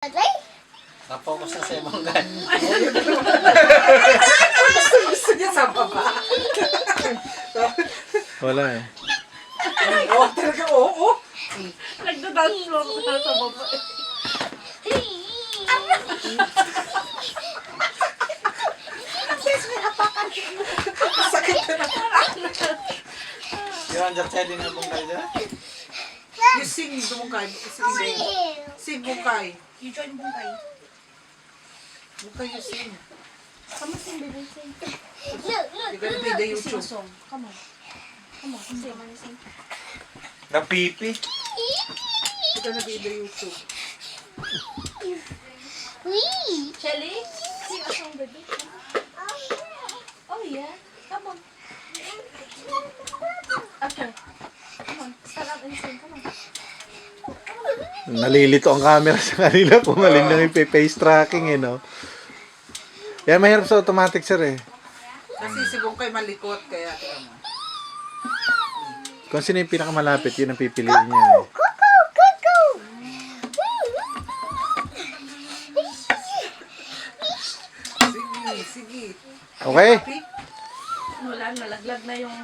Napokus na sa ibang gan. Gusto niya sa baba. Wala eh. Oo, talaga, oo. Nagda-dance floor ko na sa baba. Sakit ka na. Yung andyan siya din na bungkay dyan. You sing, Bungkay. Sing, Bungkay. You join Bungkay. Bungkay, you sing. Come on, sing, baby, sing. You're gonna be the Sing a YouTube. song. Come on. Come on, sing. Napipi. You're gonna be the YouTube. Shelly, sing a song, baby. Oh, yeah. Come on. Okay. Come on, stand up and sing. Come on. Nalilito ang camera sa kanila kung alin lang yung face tracking eh, no? Yan, mahirap sa automatic, sir eh. Kasi si Bungkay malikot, kaya Kung sino yung pinakamalapit, yun ang pipiliin niya eh. sige, sige. Okay? Happy? Wala, nalaglag na yung